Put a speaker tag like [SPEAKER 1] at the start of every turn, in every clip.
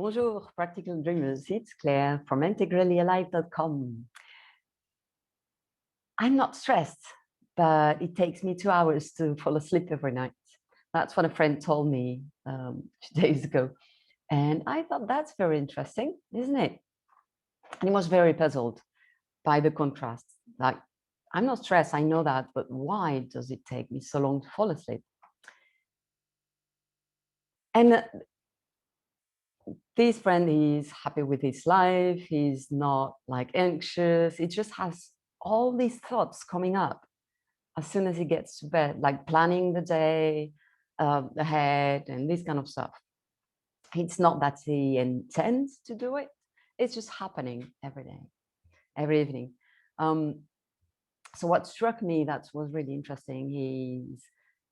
[SPEAKER 1] Bonjour, practical dreamers. It's Claire from integrallyalive.com. I'm not stressed, but it takes me 2 hours to fall asleep every night. That's what a friend told me a few days ago. And I thought that's very interesting, isn't it? And he was very puzzled by the contrast. Like, I'm not stressed, I know that, but why does it take me so long to fall asleep? And this friend is happy with his life. He's not like anxious. He just has all these thoughts coming up as soon as he gets to bed, like planning the day ahead and this kind of stuff. It's not that he intends to do it. It's just happening every day, every evening. So what struck me that was really interesting,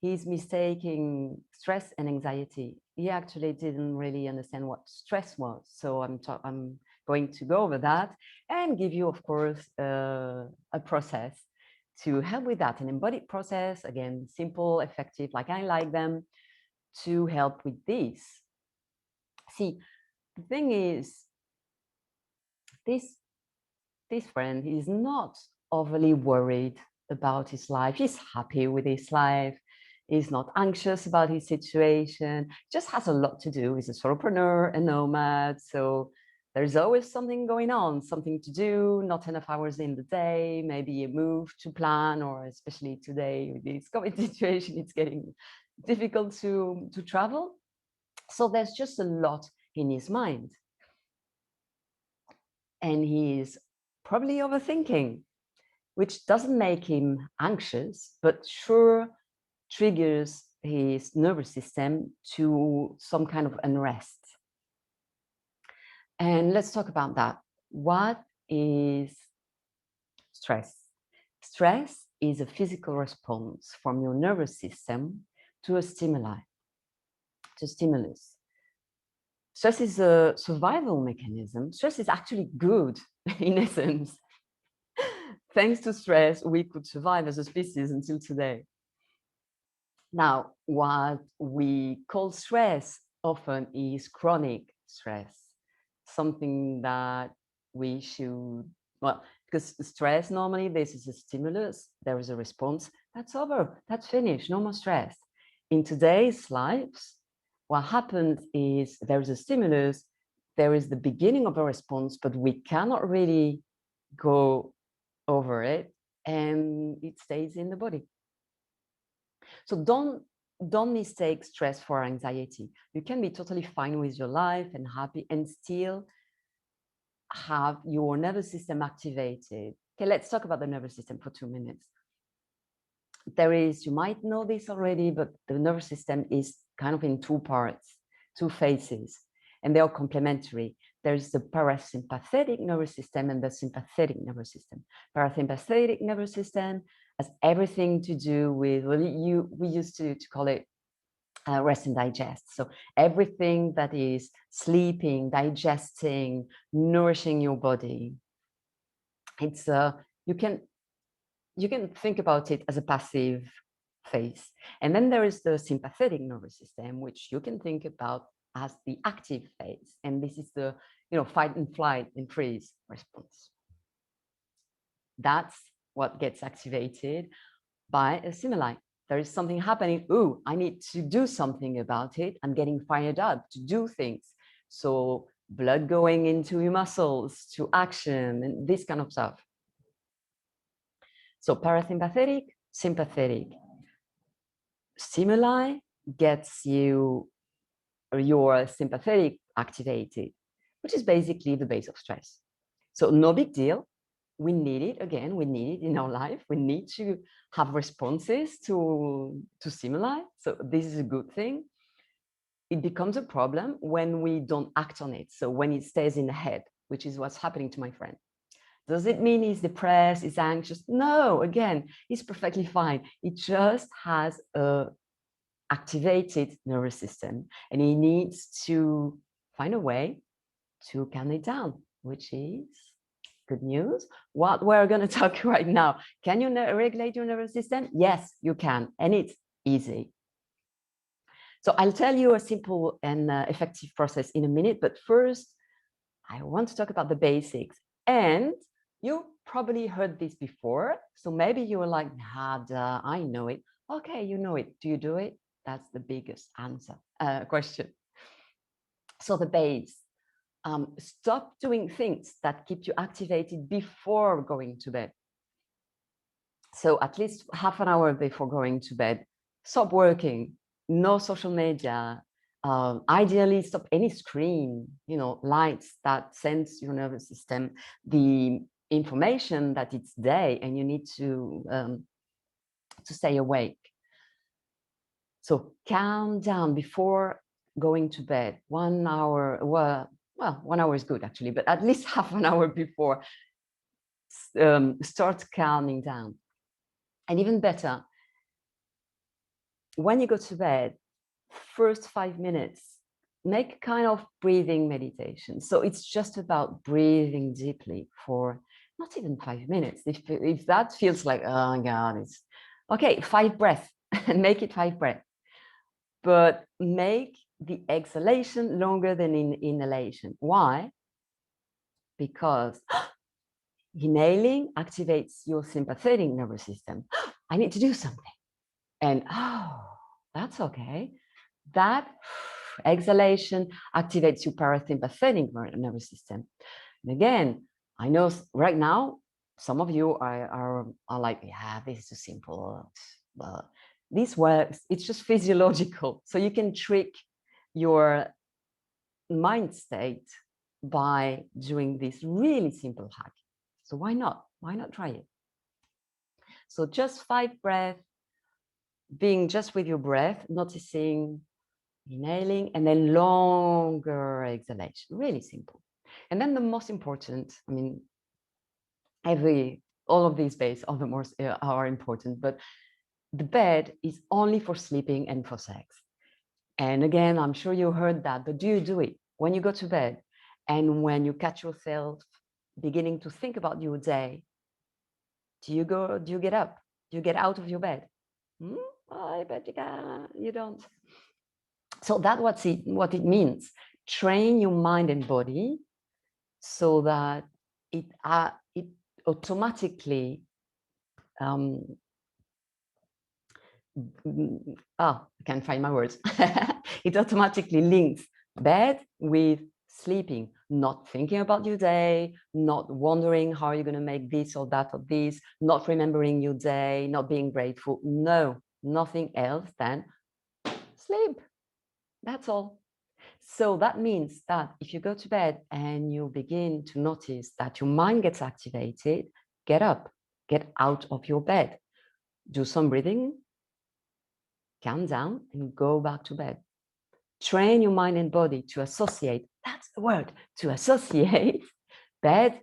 [SPEAKER 1] he's mistaking stress and anxiety. He actually didn't really understand what stress was. So I'm going to go over that and give you, of course, a process to help with that, an embodied process, again, simple, effective, like I like them, to help with this. See, the thing is, this friend is not overly worried about his life. He's happy with his life. He's not anxious about his situation. Just has a lot to do. He's a solopreneur, a nomad. So there's always something going on, something to do, not enough hours in the day, maybe a move to plan, or especially today with this COVID situation, it's getting difficult to travel. So there's just a lot in his mind. And he's probably overthinking, which doesn't make him anxious, but sure triggers his nervous system to some kind of unrest. And let's talk about that. What is stress? Stress is a physical response from your nervous system to a stimuli, to stimulus. Stress is a survival mechanism. Stress is actually good in essence. Thanks to stress, we could survive as a species until today. Now, what we call stress often is chronic stress, something that we should, well, because stress normally, this is a stimulus, there is a response, that's over, that's finished, no more stress. In today's lives, what happens is there is a stimulus, there is the beginning of a response, but we cannot really go over it, and it stays in the body. So don't mistake stress for anxiety. You can be totally fine with your life and happy and still have your nervous system activated. Okay, let's talk about the nervous system for 2 minutes. There is, you might know this already, but the nervous system is kind of in two parts, two phases, and they are complementary. There's the parasympathetic nervous system and the sympathetic nervous system. Parasympathetic nervous system has everything to do with, well, we used to call it rest and digest. So everything that is sleeping, digesting, nourishing your body. It's you can think about it as a passive phase. And then there is the sympathetic nervous system, which you can think about as the active phase. And this is the fight and flight and freeze response. That's what gets activated by a stimuli. There is something happening. Ooh, I need to do something about it. I'm getting fired up to do things. So blood going into your muscles, to action, and this kind of stuff. So parasympathetic, sympathetic. Stimuli gets your sympathetic activated, which is basically the base of stress. So no big deal. We need it, again, we need it in our life. We need to have responses to stimuli. So this is a good thing. It becomes a problem when we don't act on it. So when it stays in the head, which is what's happening to my friend. Does it mean he's depressed, he's anxious? No, again, he's perfectly fine. He just has a activated nervous system and he needs to find a way to calm it down, which is good news. What we're going to talk right now. Can you regulate your nervous system? Yes, you can. And it's easy. So I'll tell you a simple and effective process in a minute, but first, I want to talk about the basics. And you probably heard this before, so maybe you were like, nah, duh, I know it. Okay, you know it. Do you do it? That's the biggest question. So the base. Stop doing things that keep you activated before going to bed. So at least half an hour before going to bed, stop working, no social media. Ideally, stop any screen, lights that sends your nervous system the information that it's day and you need to stay awake. So calm down before going to bed. 1 hour, well, 1 hour is good actually, but at least half an hour before, start calming down. And even better, when you go to bed, first 5 minutes, make kind of breathing meditation. So it's just about breathing deeply for not even 5 minutes. If that feels like, oh my God, it's okay, 5 breaths, and make it 5 breaths. But make the exhalation longer than inhalation. Why? Because inhaling activates your sympathetic nervous system. I need to do something. And that's okay. That exhalation activates your parasympathetic nervous system. And again, I know right now, some of you are like, yeah, this is too simple. Well, this works. It's just physiological. So you can trick your mind state by doing this really simple hack. So why not? Why not try it? So just 5 breaths, being just with your breath, noticing, inhaling, and then longer exhalation. Really simple. And then the most important, I mean, all of these base are the most are important, but the bed is only for sleeping and for sex. And again, I'm sure you heard that, but do you do it when you go to bed and when you catch yourself beginning to think about your day? Do you get up? Do you get out of your bed? I bet you don't. So that's what it means. Train your mind and body so that it automatically I can't find my words. It automatically links bed with sleeping, not thinking about your day, not wondering how you're going to make this or that or this, not remembering your day, not being grateful. No, nothing else than sleep. That's all. So that means that if you go to bed and you begin to notice that your mind gets activated, get up, get out of your bed, do some breathing, calm down, and go back to bed. Train your mind and body to associate, that's the word, to associate bed,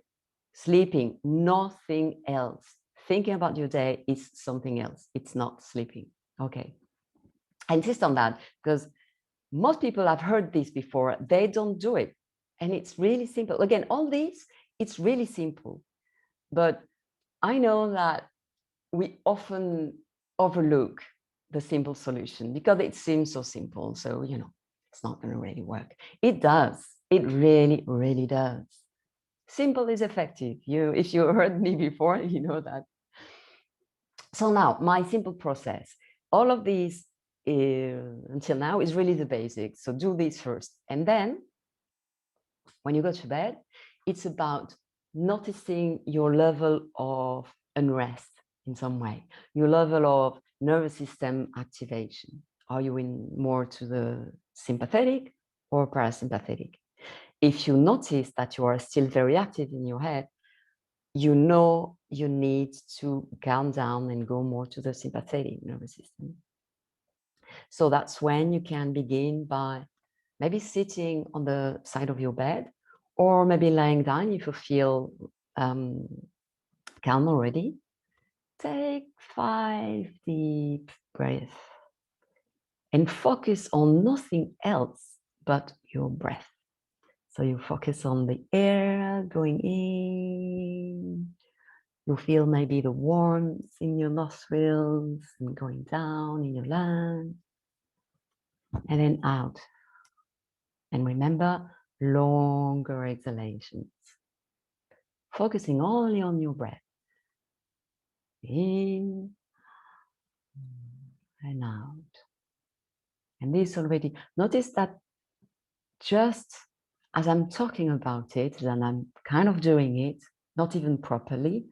[SPEAKER 1] sleeping, nothing else. Thinking about your day is something else. It's not sleeping. Okay. I insist on that because most people have heard this before. They don't do it. And it's really simple. Again, all these, it's really simple. But I know that we often overlook the simple solution because it seems so simple. So, it's not going to really work. It does. It really, really does. Simple is effective. If you heard me before, you know that. So now, my simple process. All of these until now is really the basics. So do this first. And then when you go to bed, it's about noticing your level of unrest in some way, your level of nervous system activation. Are you in more to the sympathetic or parasympathetic? If you notice that you are still very active in your head, you know you need to calm down and go more to the sympathetic nervous system. So that's when you can begin by maybe sitting on the side of your bed or maybe lying down if you feel calm already. Take 5 deep breaths and focus on nothing else but your breath. So you focus on the air going in. You feel maybe the warmth in your nostrils and going down in your lungs. and then out. And remember, longer exhalations, focusing only on your breath. In and out. And this already, notice that just as I'm talking about it, and I'm kind of doing it, not even properly,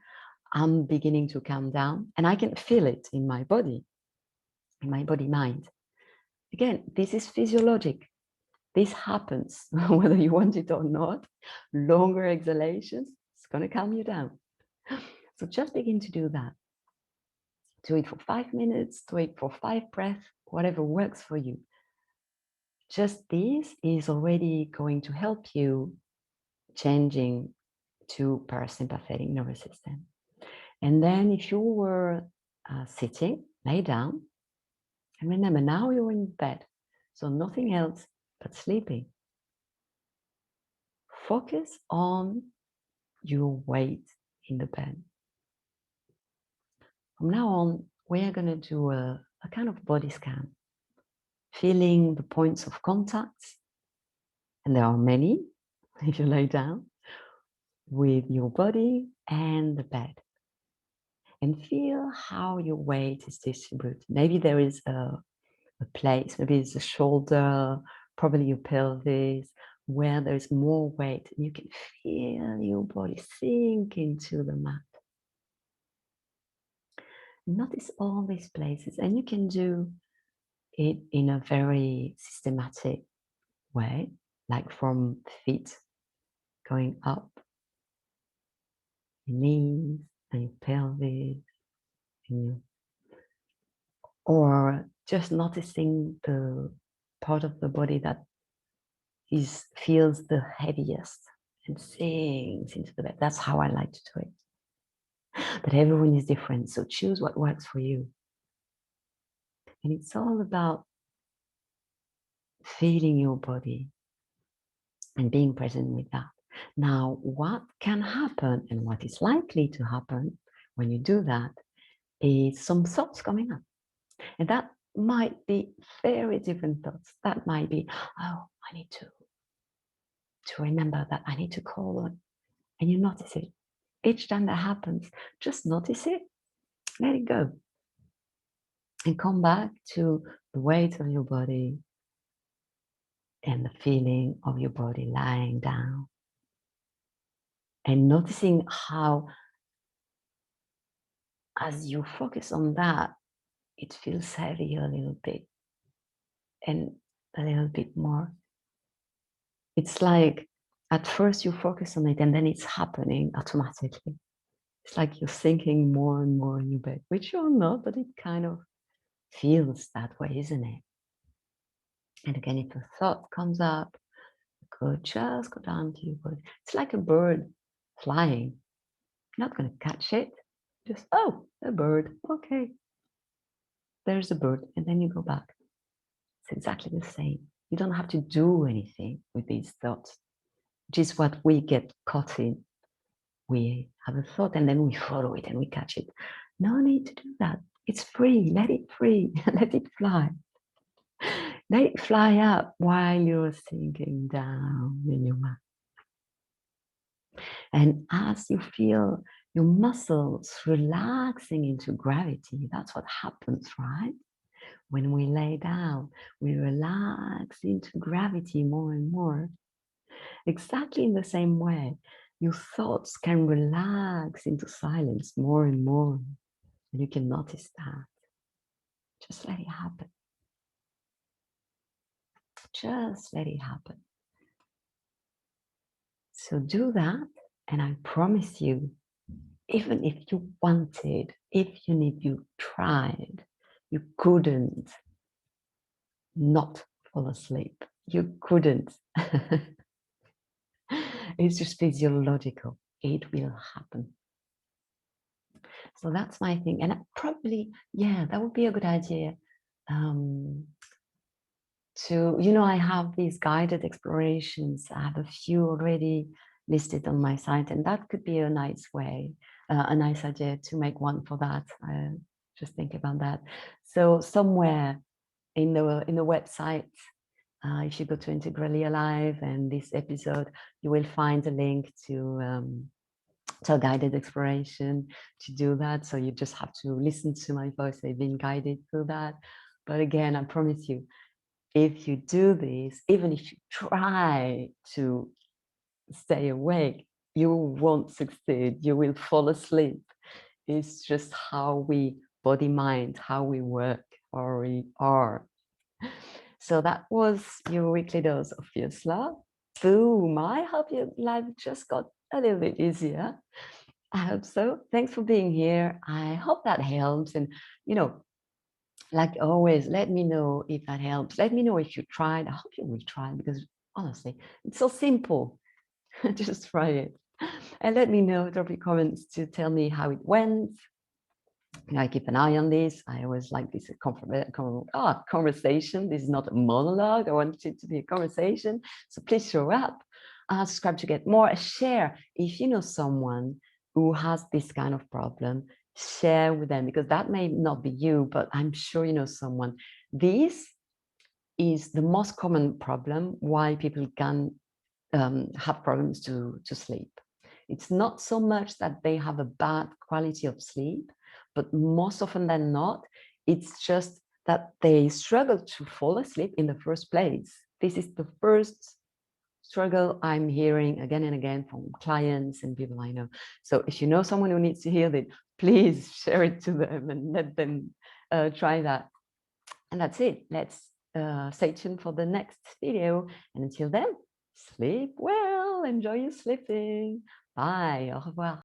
[SPEAKER 1] I'm beginning to calm down and I can feel it in my body mind. Again, this is physiologic. This happens whether you want it or not. Longer exhalations, it's going to calm you down. So just begin to do that. Do it for 5 minutes, do it for 5 breaths, whatever works for you. Just this is already going to help you changing to parasympathetic nervous system. And then if you were sitting, lay down. And remember, now you're in bed. So nothing else but sleeping. Focus on your weight in the bed. From now on, we're going to do a kind of body scan, feeling the points of contact. And there are many, if you lay down, with your body and the bed. And feel how your weight is distributed. Maybe there is a place, maybe it's the shoulder, probably your pelvis, where there's more weight. You can feel your body sink into the mat. Notice all these places, and you can do it in a very systematic way, like from feet going up, your knees and your pelvis, and your, or just noticing the part of the body that feels the heaviest and sinks into the bed. That's how I like to do it. But everyone is different, so choose what works for you. And it's all about feeling your body and being present with that. Now, what can happen and what is likely to happen when you do that is some thoughts coming up. And that might be very different thoughts. That might be, oh, I need to remember that I need to call on. And you notice it. Each time that happens, just notice it, let it go. And come back to the weight of your body and the feeling of your body lying down. And noticing how, as you focus on that, it feels heavy a little bit and a little bit more. It's like at first you focus on it and then it's happening automatically. It's like you're sinking more and more in your bed, which you're not, but it kind of feels that way, isn't it? And again, if a thought comes up, just go down to your body. It's like a bird flying. You're not going to catch it. Just, oh, a bird. Okay. There's a bird. And then you go back. It's exactly the same. You don't have to do anything with these thoughts, which is what we get caught in. We have a thought and then we follow it and we catch it. No need to do that. It's free. Let it free. Let it fly. Let it fly up while you're sinking down in your mat. And as you feel your muscles relaxing into gravity, that's what happens, right? When we lay down, we relax into gravity more and more. Exactly in the same way, your thoughts can relax into silence more and more. And you can notice that. Just let it happen. Just let it happen. So do that, and I promise you, even if you wanted, even if you tried, you couldn't not fall asleep. You couldn't. It's just physiological. It will happen. So that's my thing. And probably, yeah, that would be a good idea. I have these guided explorations. I have a few already listed on my site, and that could be a nice way, a nice idea to make one for that. Just think about that. So somewhere in the website. If you go to Integrally Alive and this episode, you will find a link to a guided exploration to do that. So you just have to listen to my voice. I've been guided through that. But again, I promise you, if you do this, even if you try to stay awake, you won't succeed. You will fall asleep. It's just how we body mind, how we work, or we are. So that was your weekly dose of fierce love. Boom. I hope your life just got a little bit easier. I hope so. Thanks for being here. I hope that helps. And, you know, like always, let me know if that helps. Let me know if you tried. I hope you will try because honestly, it's so simple. Just try it. And let me know, drop your comments to tell me how it went. I keep an eye on this. I always like this conversation. This is not a monologue. I want it to be a conversation. So please show up. Subscribe to get more. Share if you know someone who has this kind of problem. Share with them because that may not be you, but I'm sure you know someone. This is the most common problem why people can have problems to sleep. It's not so much that they have a bad quality of sleep, but most often than not, it's just that they struggle to fall asleep in the first place. This is the first struggle I'm hearing again and again from clients and people I know. So if you know someone who needs to hear it, please share it to them and let them try that. And that's it. Let's stay tuned for the next video. And until then, sleep well. Enjoy your sleeping. Bye. Au revoir.